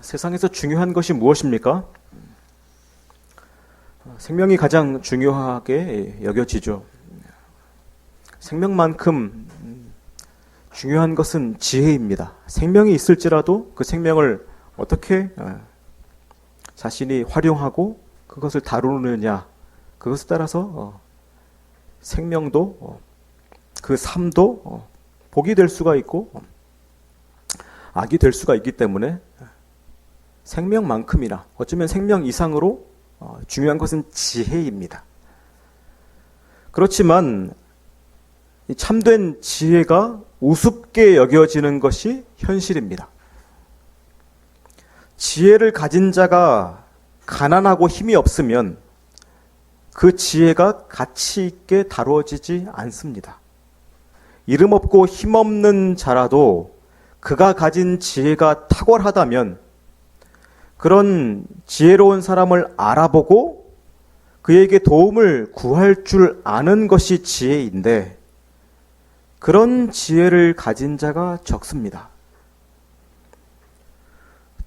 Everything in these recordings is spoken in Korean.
세상에서 중요한 것이 무엇입니까? 생명이 가장 중요하게 여겨지죠. 생명만큼 중요한 것은 지혜입니다. 생명이 있을지라도 그 생명을 어떻게 자신이 활용하고 그것을 다루느냐, 그것에 따라서 생명도 그 삶도 복이 될 수가 있고 악이 될 수가 있기 때문에 생명만큼이나 어쩌면 생명 이상으로 중요한 것은 지혜입니다. 그렇지만 참된 지혜가 우습게 여겨지는 것이 현실입니다. 지혜를 가진 자가 가난하고 힘이 없으면 그 지혜가 가치 있게 다루어지지 않습니다. 이름 없고 힘 없는 자라도 그가 가진 지혜가 탁월하다면 그런 지혜로운 사람을 알아보고 그에게 도움을 구할 줄 아는 것이 지혜인데 그런 지혜를 가진 자가 적습니다.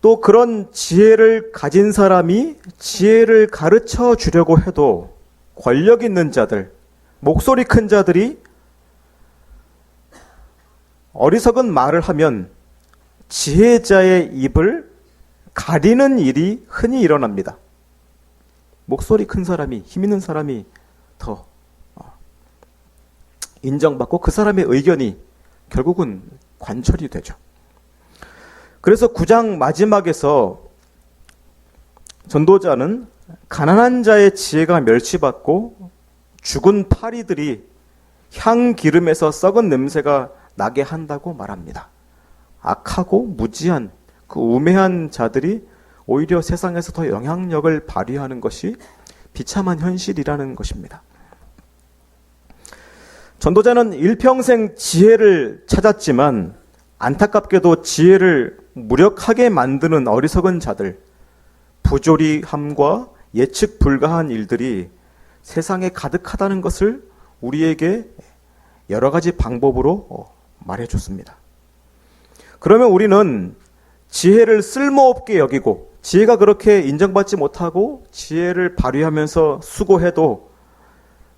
또 그런 지혜를 가진 사람이 지혜를 가르쳐 주려고 해도 권력 있는 자들, 목소리 큰 자들이 어리석은 말을 하면 지혜자의 입을 가리는 일이 흔히 일어납니다. 목소리 큰 사람이, 힘 있는 사람이 더 인정받고 그 사람의 의견이 결국은 관철이 되죠. 그래서 9장 마지막에서 전도자는 가난한 자의 지혜가 멸시받고 죽은 파리들이 향 기름에서 썩은 냄새가 나게 한다고 말합니다. 악하고 무지한 그 우매한 자들이 오히려 세상에서 더 영향력을 발휘하는 것이 비참한 현실이라는 것입니다. 전도자는 일평생 지혜를 찾았지만 안타깝게도 지혜를 무력하게 만드는 어리석은 자들, 부조리함과 예측 불가한 일들이 세상에 가득하다는 것을 우리에게 여러 가지 방법으로 말해줬습니다. 그러면 우리는 지혜를 쓸모없게 여기고 지혜가 그렇게 인정받지 못하고 지혜를 발휘하면서 수고해도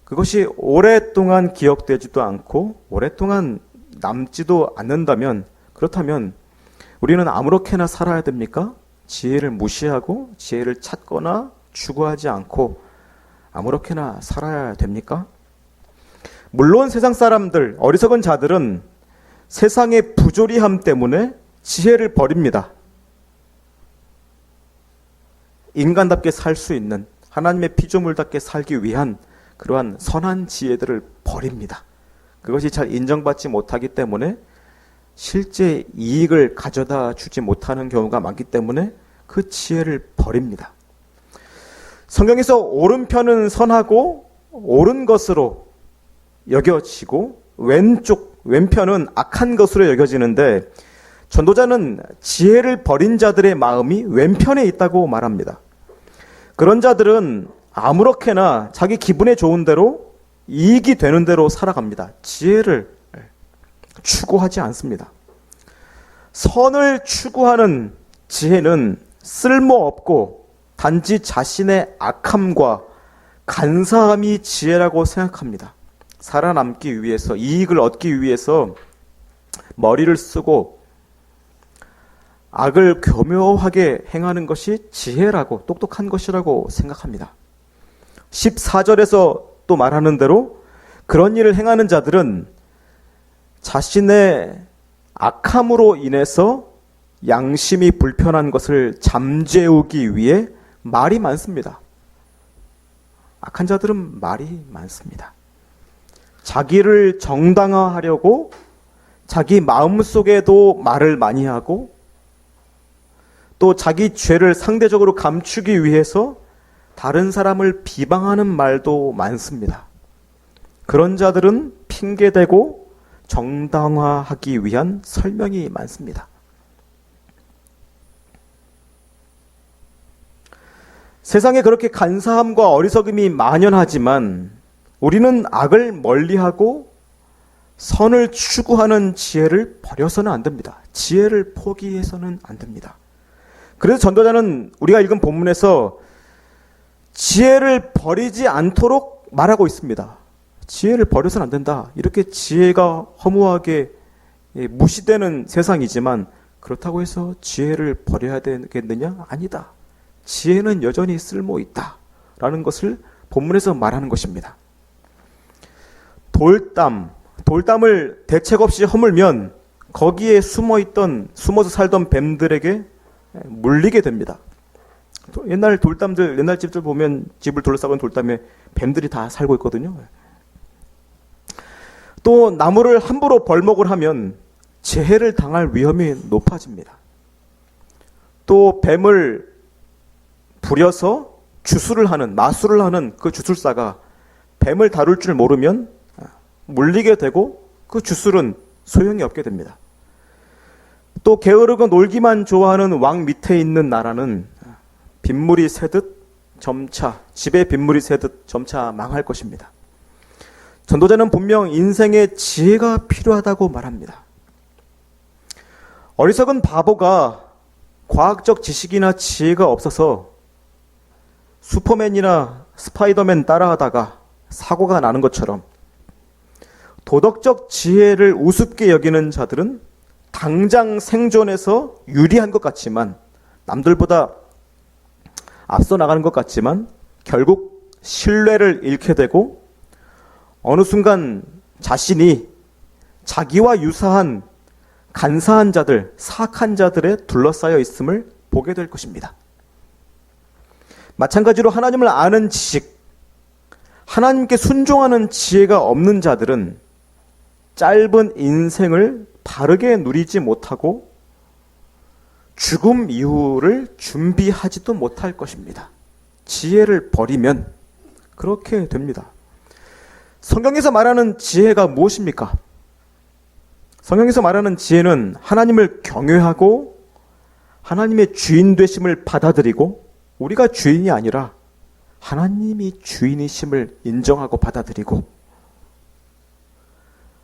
그것이 오랫동안 기억되지도 않고 오랫동안 남지도 않는다면 그렇다면 우리는 아무렇게나 살아야 됩니까? 지혜를 무시하고 지혜를 찾거나 추구하지 않고 아무렇게나 살아야 됩니까? 물론 세상 사람들, 어리석은 자들은 세상의 부조리함 때문에 지혜를 버립니다. 인간답게 살 수 있는 하나님의 피조물답게 살기 위한 그러한 선한 지혜들을 버립니다. 그것이 잘 인정받지 못하기 때문에 실제 이익을 가져다 주지 못하는 경우가 많기 때문에 그 지혜를 버립니다. 성경에서 오른편은 선하고 옳은 것으로 여겨지고 왼편은 악한 것으로 여겨지는데 전도자는 지혜를 버린 자들의 마음이 왼편에 있다고 말합니다. 그런 자들은 아무렇게나 자기 기분에 좋은 대로 이익이 되는 대로 살아갑니다. 지혜를 추구하지 않습니다. 선을 추구하는 지혜는 쓸모없고 단지 자신의 악함과 간사함이 지혜라고 생각합니다. 살아남기 위해서, 이익을 얻기 위해서 머리를 쓰고 악을 교묘하게 행하는 것이 지혜라고, 똑똑한 것이라고 생각합니다. 14절에서 또 말하는 대로 그런 일을 행하는 자들은 자신의 악함으로 인해서 양심이 불편한 것을 잠재우기 위해 말이 많습니다. 악한 자들은 말이 많습니다. 자기를 정당화하려고 자기 마음속에도 말을 많이 하고 또 자기 죄를 상대적으로 감추기 위해서 다른 사람을 비방하는 말도 많습니다. 그런 자들은 핑계대고 정당화하기 위한 설명이 많습니다. 세상에 그렇게 간사함과 어리석음이 만연하지만 우리는 악을 멀리하고 선을 추구하는 지혜를 버려서는 안 됩니다. 지혜를 포기해서는 안 됩니다. 그래서 전도자는 우리가 읽은 본문에서 지혜를 버리지 않도록 말하고 있습니다. 지혜를 버려서는 안 된다. 이렇게 지혜가 허무하게 무시되는 세상이지만 그렇다고 해서 지혜를 버려야 되겠느냐? 아니다. 지혜는 여전히 쓸모 있다. 라는 것을 본문에서 말하는 것입니다. 돌담을 대책 없이 허물면 거기에 숨어서 살던 뱀들에게 물리게 됩니다. 옛날 집들 보면 집을 둘러싸고 있는 돌담에 뱀들이 다 살고 있거든요. 또 나무를 함부로 벌목을 하면 재해를 당할 위험이 높아집니다. 또 뱀을 부려서 마술을 하는 그 주술사가 뱀을 다룰 줄 모르면 물리게 되고 그 주술은 소용이 없게 됩니다. 또 게으르고 놀기만 좋아하는 왕 밑에 있는 나라는 집에 빗물이 새듯 점차 망할 것입니다. 전도자는 분명 인생에 지혜가 필요하다고 말합니다. 어리석은 바보가 과학적 지식이나 지혜가 없어서 슈퍼맨이나 스파이더맨 따라하다가 사고가 나는 것처럼 도덕적 지혜를 우습게 여기는 자들은 당장 생존에서 유리한 것 같지만 남들보다 앞서 나가는 것 같지만 결국 신뢰를 잃게 되고 어느 순간 자신이 자기와 유사한 간사한 자들, 사악한 자들에 둘러싸여 있음을 보게 될 것입니다. 마찬가지로 하나님을 아는 지식, 하나님께 순종하는 지혜가 없는 자들은 짧은 인생을 바르게 누리지 못하고 죽음 이후를 준비하지도 못할 것입니다. 지혜를 버리면 그렇게 됩니다. 성경에서 말하는 지혜가 무엇입니까? 성경에서 말하는 지혜는 하나님을 경외하고 하나님의 주인 되심을 받아들이고 우리가 주인이 아니라 하나님이 주인이심을 인정하고 받아들이고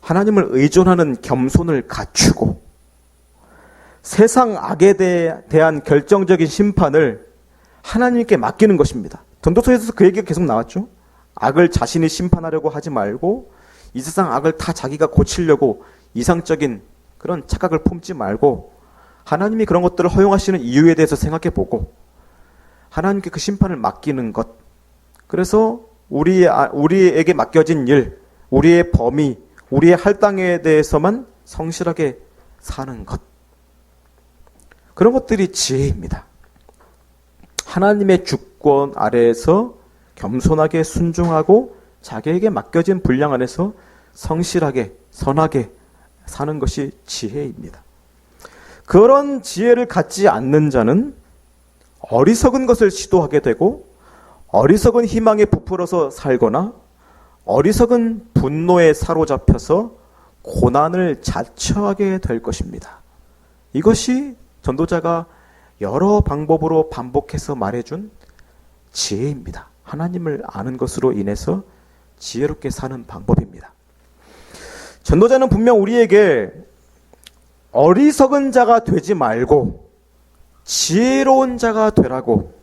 하나님을 의존하는 겸손을 갖추고 세상 악에 대한 결정적인 심판을 하나님께 맡기는 것입니다. 전도서에서 그 얘기가 계속 나왔죠. 악을 자신이 심판하려고 하지 말고 이 세상 악을 다 자기가 고치려고 이상적인 그런 착각을 품지 말고 하나님이 그런 것들을 허용하시는 이유에 대해서 생각해 보고 하나님께 그 심판을 맡기는 것. 그래서 우리에게 맡겨진 일, 우리의 범위, 우리의 할당에 대해서만 성실하게 사는 것. 그런 것들이 지혜입니다. 하나님의 주권 아래에서 겸손하게 순종하고 자기에게 맡겨진 분량 안에서 성실하게 선하게 사는 것이 지혜입니다. 그런 지혜를 갖지 않는 자는 어리석은 것을 시도하게 되고 어리석은 희망에 부풀어서 살거나 어리석은 분노에 사로잡혀서 고난을 자처하게 될 것입니다. 이것이 전도자가 여러 방법으로 반복해서 말해준 지혜입니다. 하나님을 아는 것으로 인해서 지혜롭게 사는 방법입니다. 전도자는 분명 우리에게 어리석은 자가 되지 말고 지혜로운 자가 되라고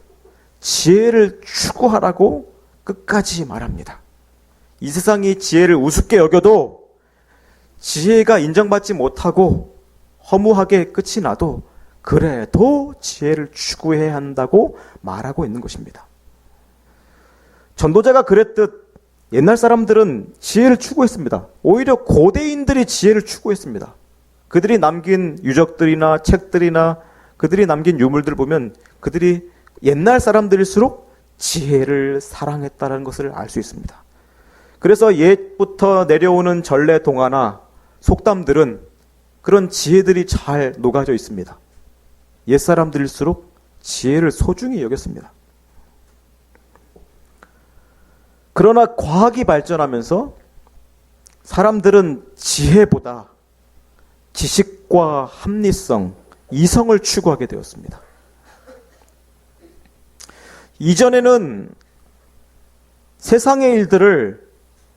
지혜를 추구하라고 끝까지 말합니다. 이 세상이 지혜를 우습게 여겨도 지혜가 인정받지 못하고 허무하게 끝이 나도 그래도 지혜를 추구해야 한다고 말하고 있는 것입니다. 전도자가 그랬듯 옛날 사람들은 지혜를 추구했습니다. 오히려 고대인들이 지혜를 추구했습니다. 그들이 남긴 유적들이나 책들이나 그들이 남긴 유물들을 보면 그들이 옛날 사람들일수록 지혜를 사랑했다는 것을 알 수 있습니다. 그래서 옛부터 내려오는 전래 동화나 속담들은 그런 지혜들이 잘 녹아져 있습니다. 옛 사람들일수록 지혜를 소중히 여겼습니다. 그러나 과학이 발전하면서 사람들은 지혜보다 지식과 합리성, 이성을 추구하게 되었습니다. 이전에는 세상의 일들을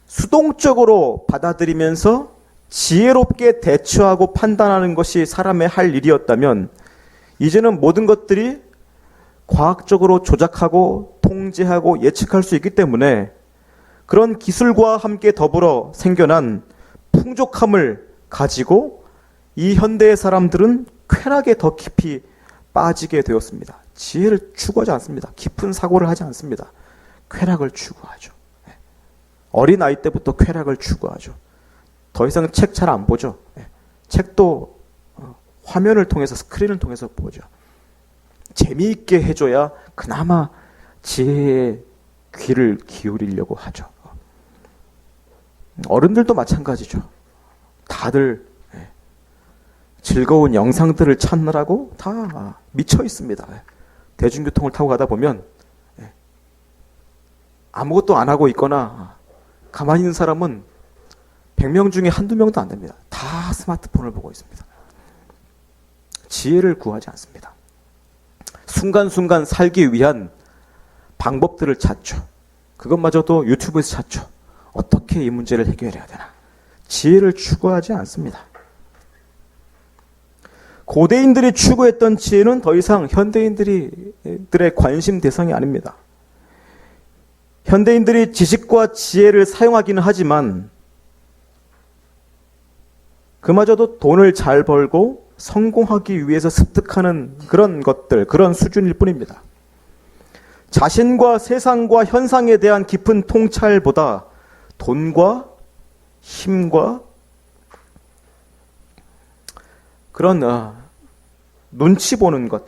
수동적으로 받아들이면서 지혜롭게 대처하고 판단하는 것이 사람의 할 일이었다면 이제는 모든 것들이 과학적으로 조작하고 통제하고 예측할 수 있기 때문에 그런 기술과 함께 더불어 생겨난 풍족함을 가지고 이 현대의 사람들은 쾌락에 더 깊이 빠지게 되었습니다. 지혜를 추구하지 않습니다. 깊은 사고를 하지 않습니다. 쾌락을 추구하죠. 어린 아이 때부터 쾌락을 추구하죠. 더 이상 책 잘 안 보죠. 책도 화면을 통해서, 스크린을 통해서 보죠. 재미있게 해줘야 그나마 지혜의 귀를 기울이려고 하죠. 어른들도 마찬가지죠. 다들 즐거운 영상들을 찾느라고 다 미쳐 있습니다. 대중교통을 타고 가다 보면 아무것도 안 하고 있거나 가만히 있는 사람은 100명 중에 한두 명도 안 됩니다. 다 스마트폰을 보고 있습니다. 지혜를 구하지 않습니다. 순간순간 살기 위한 방법들을 찾죠. 그것마저도 유튜브에서 찾죠. 어떻게 이 문제를 해결해야 되나. 지혜를 추구하지 않습니다. 고대인들이 추구했던 지혜는 더 이상 현대인들의 관심 대상이 아닙니다. 현대인들이 지식과 지혜를 사용하기는 하지만 그마저도 돈을 잘 벌고 성공하기 위해서 습득하는 그런 것들, 그런 수준일 뿐입니다. 자신과 세상과 현상에 대한 깊은 통찰보다 돈과 힘과 그런 눈치 보는 것,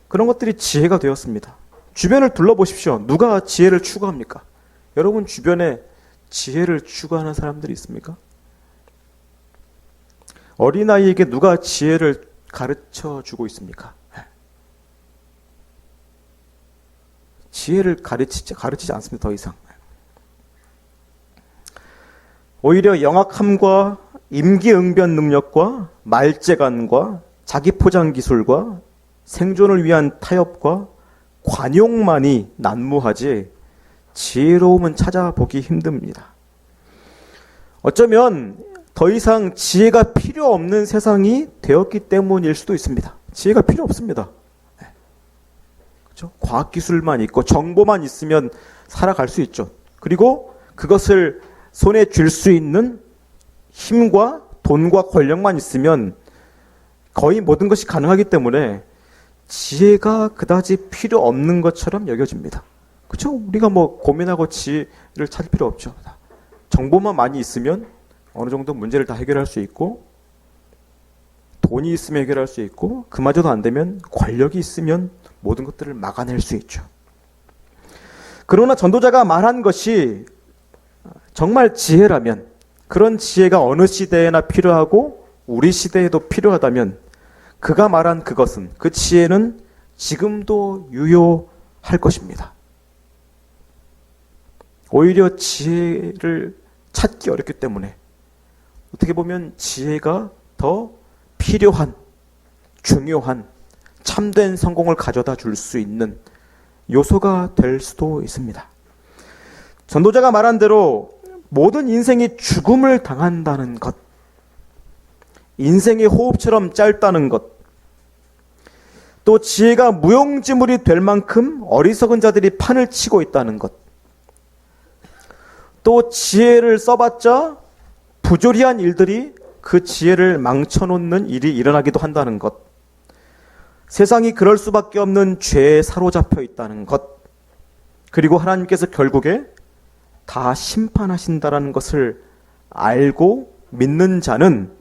그런 것들이 지혜가 되었습니다. 주변을 둘러보십시오. 누가 지혜를 추구합니까? 여러분 주변에 지혜를 추구하는 사람들이 있습니까? 어린아이에게 누가 지혜를 가르쳐주고 있습니까? 지혜를 가르치지 않습니다. 더 이상. 오히려 영악함과 임기응변 능력과 말재간과 자기포장 기술과 생존을 위한 타협과 관용만이 난무하지 지혜로움은 찾아보기 힘듭니다. 어쩌면 더 이상 지혜가 필요 없는 세상이 되었기 때문일 수도 있습니다. 지혜가 필요 없습니다. 그렇죠? 과학기술만 있고 정보만 있으면 살아갈 수 있죠. 그리고 그것을 손에 쥘 수 있는 힘과 돈과 권력만 있으면 거의 모든 것이 가능하기 때문에 지혜가 그다지 필요 없는 것처럼 여겨집니다. 그렇죠? 우리가 고민하고 지혜를 찾을 필요 없죠. 정보만 많이 있으면 어느 정도 문제를 다 해결할 수 있고 돈이 있으면 해결할 수 있고 그마저도 안 되면 권력이 있으면 모든 것들을 막아낼 수 있죠. 그러나 전도자가 말한 것이 정말 지혜라면 그런 지혜가 어느 시대에나 필요하고 우리 시대에도 필요하다면 그가 말한 그것은, 그 지혜는 지금도 유효할 것입니다. 오히려 지혜를 찾기 어렵기 때문에 어떻게 보면 지혜가 더 필요한, 중요한, 참된 성공을 가져다 줄 수 있는 요소가 될 수도 있습니다. 전도자가 말한 대로 모든 인생이 죽음을 당한다는 것, 인생의 호흡처럼 짧다는 것, 또 지혜가 무용지물이 될 만큼 어리석은 자들이 판을 치고 있다는 것, 또 지혜를 써봤자 부조리한 일들이 그 지혜를 망쳐놓는 일이 일어나기도 한다는 것, 세상이 그럴 수밖에 없는 죄에 사로잡혀 있다는 것, 그리고 하나님께서 결국에 다 심판하신다라는 것을 알고 믿는 자는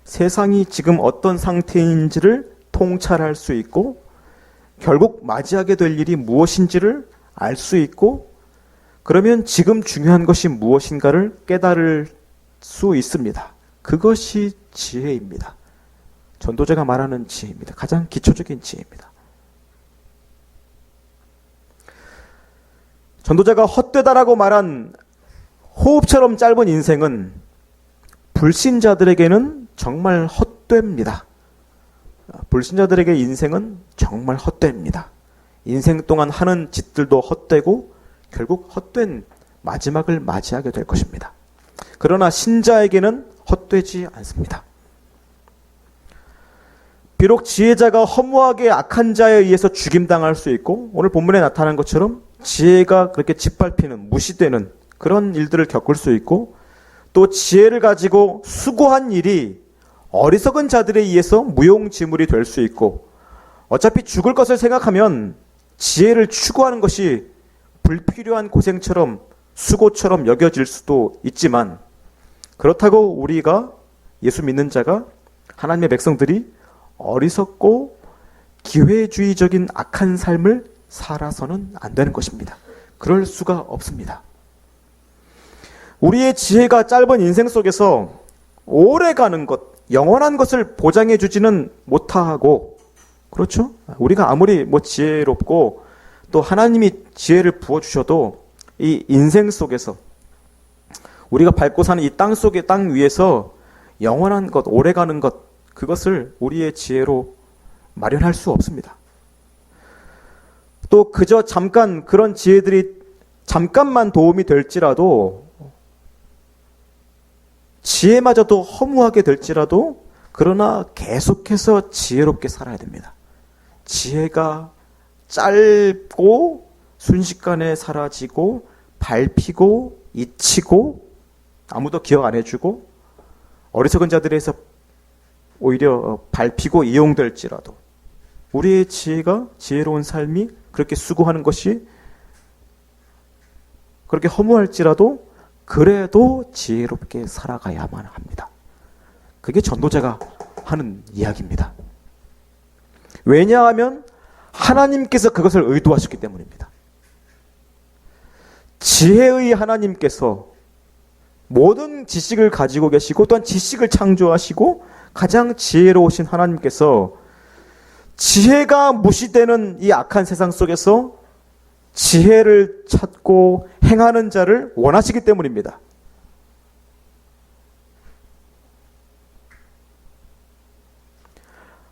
세상이 지금 어떤 상태인지를 통찰할 수 있고 결국 맞이하게 될 일이 무엇인지를 알 수 있고 그러면 지금 중요한 것이 무엇인가를 깨달을 수 있습니다. 그것이 지혜입니다. 전도자가 말하는 지혜입니다. 가장 기초적인 지혜입니다. 전도자가 헛되다라고 말한 호흡처럼 짧은 인생은 불신자들에게는 정말 헛됩니다. 불신자들에게 인생은 정말 헛됩니다. 인생 동안 하는 짓들도 헛되고 결국 헛된 마지막을 맞이하게 될 것입니다. 그러나 신자에게는 헛되지 않습니다. 비록 지혜자가 허무하게 악한 자에 의해서 죽임당할 수 있고 오늘 본문에 나타난 것처럼 지혜가 그렇게 짓밟히는 무시되는 그런 일들을 겪을 수 있고 또 지혜를 가지고 수고한 일이 어리석은 자들에 의해서 무용지물이 될 수 있고 어차피 죽을 것을 생각하면 지혜를 추구하는 것이 불필요한 고생처럼 수고처럼 여겨질 수도 있지만 그렇다고 우리가 예수 믿는 자가 하나님의 백성들이 어리석고 기회주의적인 악한 삶을 살아서는 안 되는 것입니다. 그럴 수가 없습니다. 우리의 지혜가 짧은 인생 속에서 오래가는 것, 영원한 것을 보장해 주지는 못하고 그렇죠? 우리가 아무리 지혜롭고 또 하나님이 지혜를 부어주셔도 이 인생 속에서 우리가 밟고 사는 이 땅 속의 땅 위에서 영원한 것, 오래가는 것 그것을 우리의 지혜로 마련할 수 없습니다. 또 그저 잠깐 그런 지혜들이 잠깐만 도움이 될지라도 지혜마저도 허무하게 될지라도 그러나 계속해서 지혜롭게 살아야 됩니다. 지혜가 짧고 순식간에 사라지고 밟히고 잊히고 아무도 기억 안 해주고 어리석은 자들에서 오히려 밟히고 이용될지라도 우리의 지혜가 지혜로운 삶이 그렇게 수고하는 것이 그렇게 허무할지라도 그래도 지혜롭게 살아가야만 합니다. 그게 전도자가 하는 이야기입니다. 왜냐하면 하나님께서 그것을 의도하셨기 때문입니다. 지혜의 하나님께서 모든 지식을 가지고 계시고 또한 지식을 창조하시고 가장 지혜로우신 하나님께서 지혜가 무시되는 이 악한 세상 속에서 지혜를 찾고 행하는 자를 원하시기 때문입니다.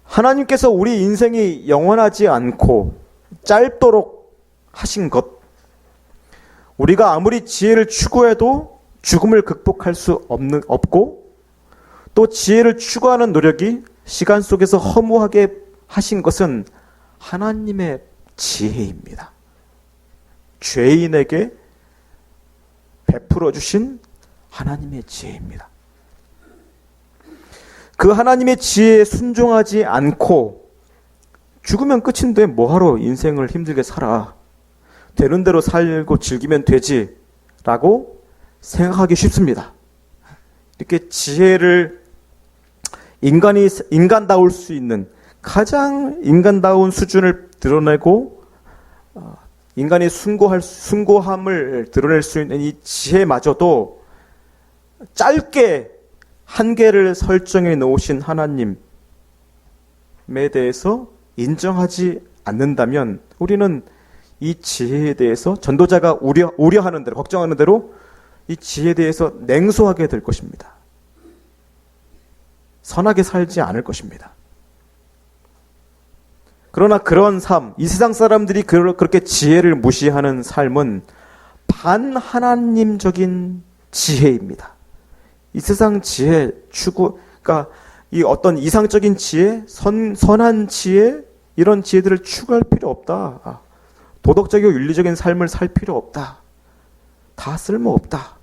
하나님께서 우리 인생이 영원하지 않고 짧도록 하신 것, 우리가 아무리 지혜를 추구해도 죽음을 극복할 수 없고 또 지혜를 추구하는 노력이 시간 속에서 허무하게 하신 것은 하나님의 지혜입니다. 죄인에게 베풀어 주신 하나님의 지혜입니다. 그 하나님의 지혜에 순종하지 않고 죽으면 끝인데 뭐하러 인생을 힘들게 살아. 되는 대로 살고 즐기면 되지 라고 생각하기 쉽습니다. 이렇게 지혜를 인간다울 수 있는 가장 인간다운 수준을 드러내고 인간의 숭고함을 드러낼 수 있는 이 지혜마저도 짧게 한계를 설정해 놓으신 하나님에 대해서 인정하지 않는다면 우리는 이 지혜에 대해서 전도자가 우려하는 대로 걱정하는 대로 이 지혜에 대해서 냉소하게 될 것입니다. 선하게 살지 않을 것입니다. 그러나 그런 삶, 이 세상 사람들이 그렇게 지혜를 무시하는 삶은 반하나님적인 지혜입니다. 이 세상 지혜 그러니까 이 어떤 이상적인 지혜, 선한 지혜, 이런 지혜들을 추구할 필요 없다. 도덕적이고 윤리적인 삶을 살 필요 없다. 다 쓸모없다.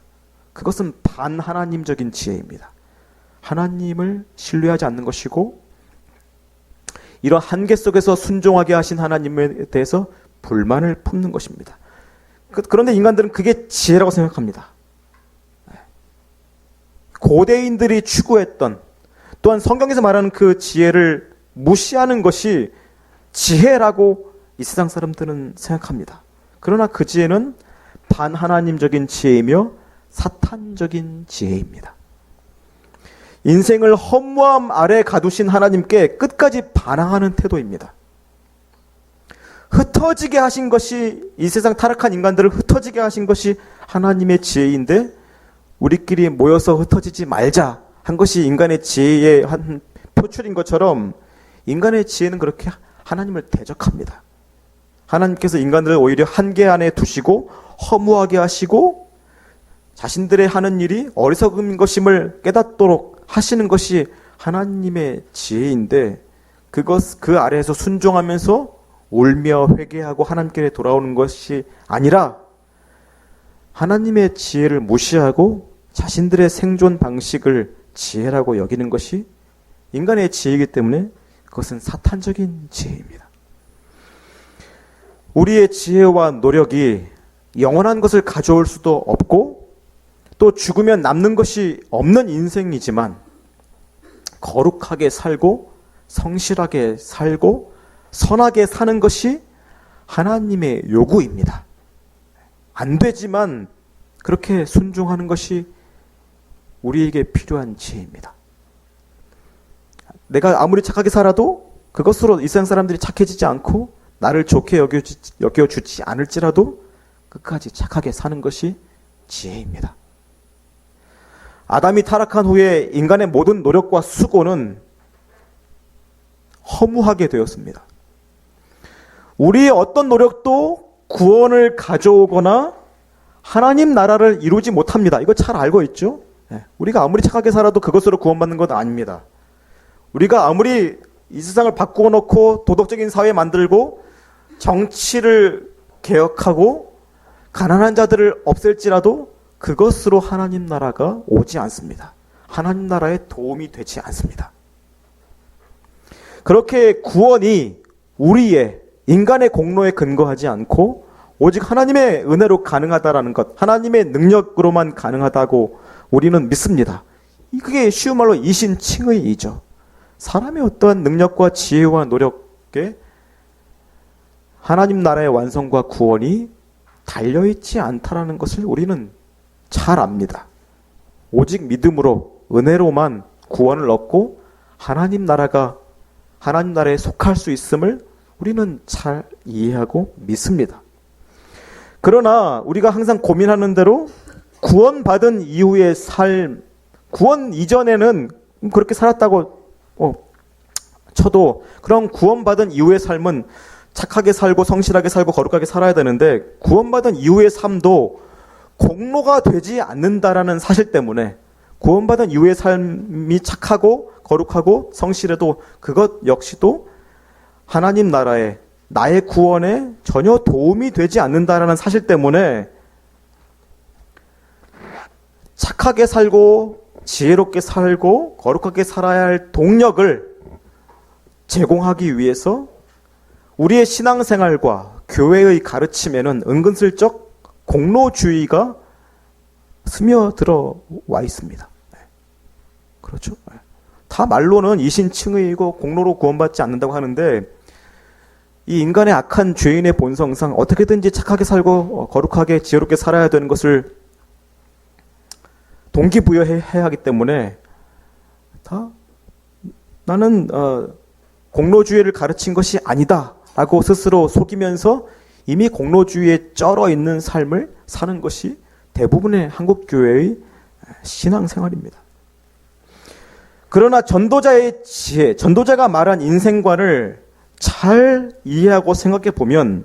그것은 반하나님적인 지혜입니다. 하나님을 신뢰하지 않는 것이고 이런 한계 속에서 순종하게 하신 하나님에 대해서 불만을 품는 것입니다. 그런데 인간들은 그게 지혜라고 생각합니다. 고대인들이 추구했던 또한 성경에서 말하는 그 지혜를 무시하는 것이 지혜라고 이 세상 사람들은 생각합니다. 그러나 그 지혜는 반하나님적인 지혜이며 사탄적인 지혜입니다. 인생을 허무함 아래 가두신 하나님께 끝까지 반항하는 태도입니다. 흩어지게 하신 것이 이 세상 타락한 인간들을 흩어지게 하신 것이 하나님의 지혜인데 우리끼리 모여서 흩어지지 말자 한 것이 인간의 지혜의 한 표출인 것처럼 인간의 지혜는 그렇게 하나님을 대적합니다. 하나님께서 인간들을 오히려 한계 안에 두시고 허무하게 하시고 자신들의 하는 일이 어리석은 것임을 깨닫도록 하시는 것이 하나님의 지혜인데 그 아래에서 순종하면서 울며 회개하고 하나님께 돌아오는 것이 아니라 하나님의 지혜를 무시하고 자신들의 생존 방식을 지혜라고 여기는 것이 인간의 지혜이기 때문에 그것은 사탄적인 지혜입니다. 우리의 지혜와 노력이 영원한 것을 가져올 수도 없고 또 죽으면 남는 것이 없는 인생이지만 거룩하게 살고 성실하게 살고 선하게 사는 것이 하나님의 요구입니다. 안 되지만 그렇게 순종하는 것이 우리에게 필요한 지혜입니다. 내가 아무리 착하게 살아도 그것으로 이 세상 사람들이 착해지지 않고 나를 좋게 여겨주지 않을지라도 끝까지 착하게 사는 것이 지혜입니다. 아담이 타락한 후에 인간의 모든 노력과 수고는 허무하게 되었습니다. 우리의 어떤 노력도 구원을 가져오거나 하나님 나라를 이루지 못합니다. 이거 잘 알고 있죠? 우리가 아무리 착하게 살아도 그것으로 구원받는 건 아닙니다. 우리가 아무리 이 세상을 바꾸어 놓고 도덕적인 사회 만들고 정치를 개혁하고 가난한 자들을 없앨지라도 그것으로 하나님 나라가 오지 않습니다. 하나님 나라에 도움이 되지 않습니다. 그렇게 구원이 우리의 인간의 공로에 근거하지 않고 오직 하나님의 은혜로 가능하다라는 것, 하나님의 능력으로만 가능하다고 우리는 믿습니다. 그게 쉬운 말로 이신칭의이죠. 사람의 어떠한 능력과 지혜와 노력에 하나님 나라의 완성과 구원이 달려있지 않다라는 것을 우리는 잘 압니다. 오직 믿음으로 은혜로만 구원을 얻고 하나님 나라에 속할 수 있음을 우리는 잘 이해하고 믿습니다. 그러나 우리가 항상 고민하는 대로 구원받은 이후의 삶, 구원 이전에는 그렇게 살았다고 쳐도 그럼 구원받은 이후의 삶은 착하게 살고 성실하게 살고 거룩하게 살아야 되는데 구원받은 이후의 삶도 공로가 되지 않는다라는 사실 때문에 구원받은 이후의 삶이 착하고 거룩하고 성실해도 그것 역시도 하나님 나라에 나의 구원에 전혀 도움이 되지 않는다라는 사실 때문에 착하게 살고 지혜롭게 살고 거룩하게 살아야 할 동력을 제공하기 위해서 우리의 신앙생활과 교회의 가르침에는 은근슬쩍 공로주의가 스며들어 와 있습니다. 그렇죠? 다 말로는 이신칭의이고 공로로 구원받지 않는다고 하는데 이 인간의 악한 죄인의 본성상 어떻게든지 착하게 살고 거룩하게 지혜롭게 살아야 되는 것을 동기부여해야 하기 때문에 다 나는 공로주의를 가르친 것이 아니다 라고 스스로 속이면서 이미 공로주의에 쩔어 있는 삶을 사는 것이 대부분의 한국교회의 신앙생활입니다. 그러나 전도자의 지혜, 전도자가 말한 인생관을 잘 이해하고 생각해 보면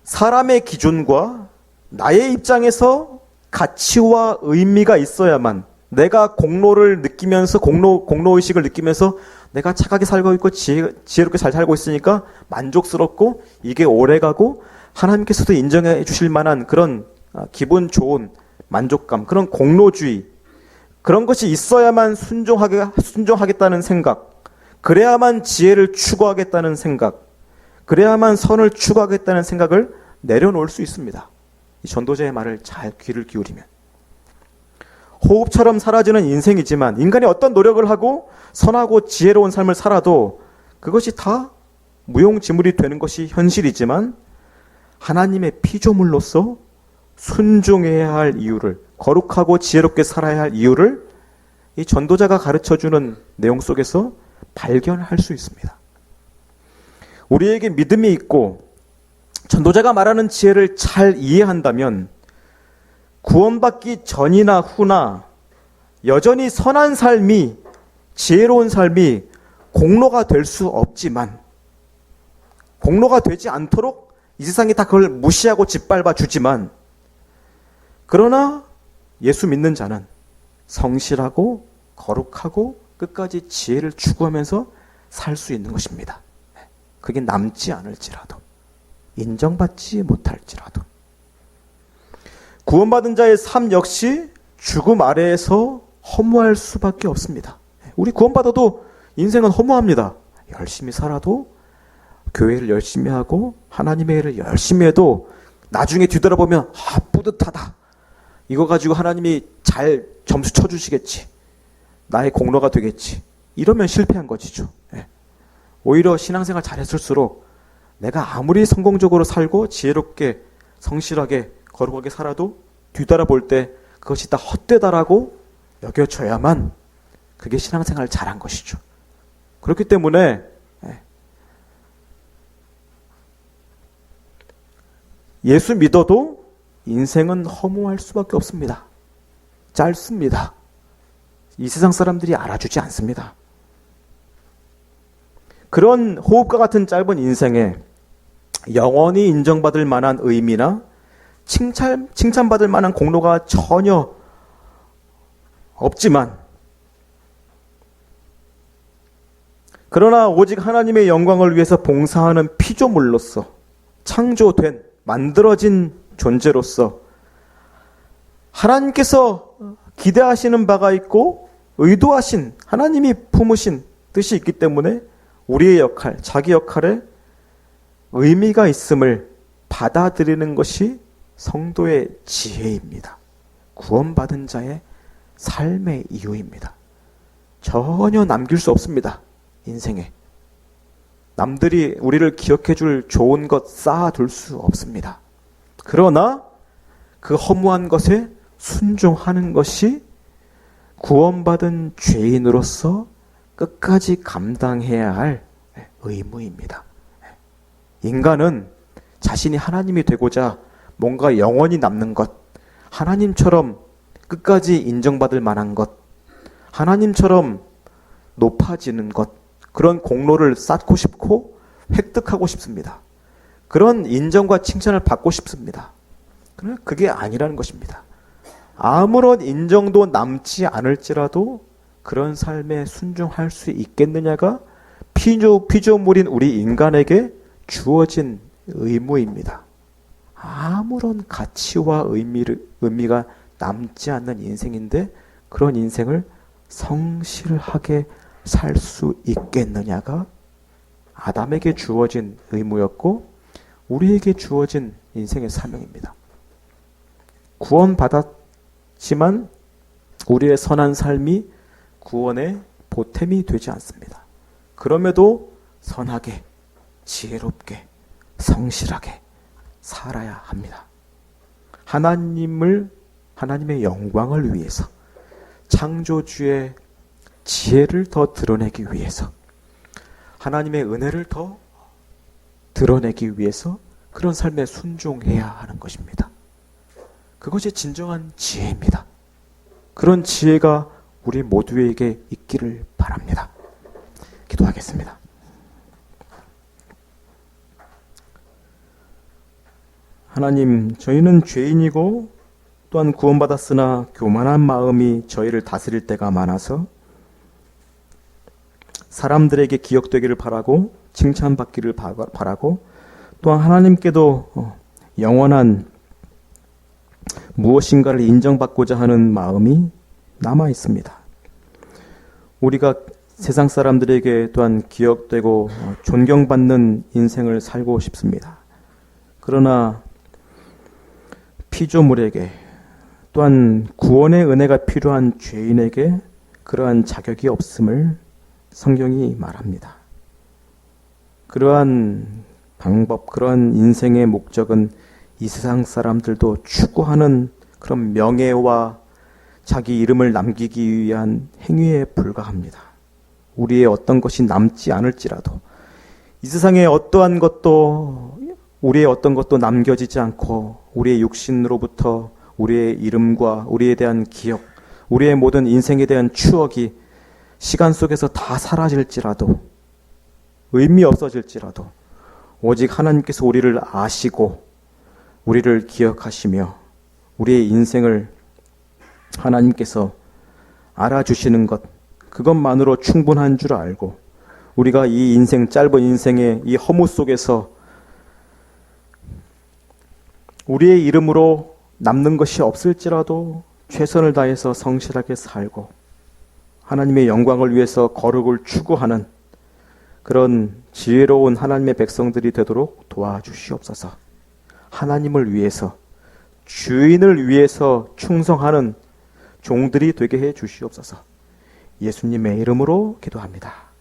사람의 기준과 나의 입장에서 가치와 의미가 있어야만 내가 공로를 느끼면서 공로의식을 느끼면서 내가 착하게 살고 있고 지혜롭게 잘 살고 있으니까 만족스럽고 이게 오래가고 하나님께서도 인정해 주실 만한 그런 기분 좋은 만족감, 그런 공로주의, 그런 것이 있어야만 순종하겠다는 생각, 그래야만 지혜를 추구하겠다는 생각, 그래야만 선을 추구하겠다는 생각을 내려놓을 수 있습니다. 이 전도자의 말을 잘 귀를 기울이면. 호흡처럼 사라지는 인생이지만 인간이 어떤 노력을 하고 선하고 지혜로운 삶을 살아도 그것이 다 무용지물이 되는 것이 현실이지만 하나님의 피조물로서 순종해야 할 이유를, 거룩하고 지혜롭게 살아야 할 이유를 이 전도자가 가르쳐주는 내용 속에서 발견할 수 있습니다. 우리에게 믿음이 있고 전도자가 말하는 지혜를 잘 이해한다면 구원받기 전이나 후나 여전히 선한 삶이, 지혜로운 삶이 공로가 될 수 없지만 공로가 되지 않도록 이 세상이 다 그걸 무시하고 짓밟아 주지만 그러나 예수 믿는 자는 성실하고 거룩하고 끝까지 지혜를 추구하면서 살 수 있는 것입니다. 그게 남지 않을지라도, 인정받지 못할지라도. 구원받은 자의 삶 역시 죽음 아래에서 허무할 수밖에 없습니다. 우리 구원받아도 인생은 허무합니다. 열심히 살아도, 교회를 열심히 하고 하나님의 일을 열심히 해도 나중에 뒤돌아보면 뿌듯하다. 이거 가지고 하나님이 잘 점수 쳐주시겠지. 나의 공로가 되겠지. 이러면 실패한 것이죠. 오히려 신앙생활 잘했을수록 내가 아무리 성공적으로 살고 지혜롭게 성실하게 거룩하게 살아도 뒤돌아볼 때 그것이 다 헛되다라고 여겨져야만 그게 신앙생활 잘한 것이죠. 그렇기 때문에 예수 믿어도 인생은 허무할 수밖에 없습니다. 짧습니다. 이 세상 사람들이 알아주지 않습니다. 그런 호흡과 같은 짧은 인생에 영원히 인정받을 만한 의미나 칭찬받을 만한 공로가 전혀 없지만, 그러나 오직 하나님의 영광을 위해서 봉사하는 피조물로서 창조된, 만들어진 존재로서 하나님께서 기대하시는 바가 있고 의도하신, 하나님이 품으신 뜻이 있기 때문에 우리의 역할, 자기 역할에 의미가 있음을 받아들이는 것이 성도의 지혜입니다. 구원받은 자의 삶의 이유입니다. 전혀 남길 수 없습니다. 인생에. 남들이 우리를 기억해 줄 좋은 것 쌓아둘 수 없습니다. 그러나 그 허무한 것에 순종하는 것이 구원받은 죄인으로서 끝까지 감당해야 할 의무입니다. 인간은 자신이 하나님이 되고자 뭔가 영원히 남는 것, 하나님처럼 끝까지 인정받을 만한 것, 하나님처럼 높아지는 것, 그런 공로를 쌓고 싶고 획득하고 싶습니다. 그런 인정과 칭찬을 받고 싶습니다. 그러나 그게 아니라는 것입니다. 아무런 인정도 남지 않을지라도 그런 삶에 순종할 수 있겠느냐가 피조물인 우리 인간에게 주어진 의무입니다. 아무런 가치와 의미가 남지 않는 인생인데 그런 인생을 성실하게 살 수 있겠느냐가 아담에게 주어진 의무였고 우리에게 주어진 인생의 사명입니다. 구원받았지만 우리의 선한 삶이 구원의 보탬이 되지 않습니다. 그럼에도 선하게, 지혜롭게, 성실하게 살아야 합니다. 하나님의 영광을 위해서, 창조주의 지혜를 더 드러내기 위해서, 하나님의 은혜를 더 드러내기 위해서 그런 삶에 순종해야 하는 것입니다. 그것이 진정한 지혜입니다. 그런 지혜가 우리 모두에게 있기를 바랍니다. 기도하겠습니다. 하나님, 저희는 죄인이고 또한 구원받았으나 교만한 마음이 저희를 다스릴 때가 많아서 사람들에게 기억되기를 바라고 칭찬받기를 바라고 또한 하나님께도 영원한 무엇인가를 인정받고자 하는 마음이 남아 있습니다. 우리가 세상 사람들에게 또한 기억되고 존경받는 인생을 살고 싶습니다. 그러나 피조물에게 또한 구원의 은혜가 필요한 죄인에게 그러한 자격이 없음을 성경이 말합니다. 그러한 방법, 그러한 인생의 목적은 이 세상 사람들도 추구하는 그런 명예와 자기 이름을 남기기 위한 행위에 불과합니다. 우리의 어떤 것이 남지 않을지라도 이 세상에 어떠한 것도 우리의 어떤 것도 남겨지지 않고 우리의 육신으로부터 우리의 이름과 우리에 대한 기억, 우리의 모든 인생에 대한 추억이 시간 속에서 다 사라질지라도 의미 없어질지라도 오직 하나님께서 우리를 아시고 우리를 기억하시며 우리의 인생을 하나님께서 알아주시는 것, 그것만으로 충분한 줄 알고 우리가 이 인생, 짧은 인생의 이 허무 속에서 우리의 이름으로 남는 것이 없을지라도 최선을 다해서 성실하게 살고 하나님의 영광을 위해서 거룩을 추구하는 그런 지혜로운 하나님의 백성들이 되도록 도와주시옵소서. 하나님을 위해서, 주인을 위해서 충성하는 종들이 되게 해 주시옵소서. 예수님의 이름으로 기도합니다.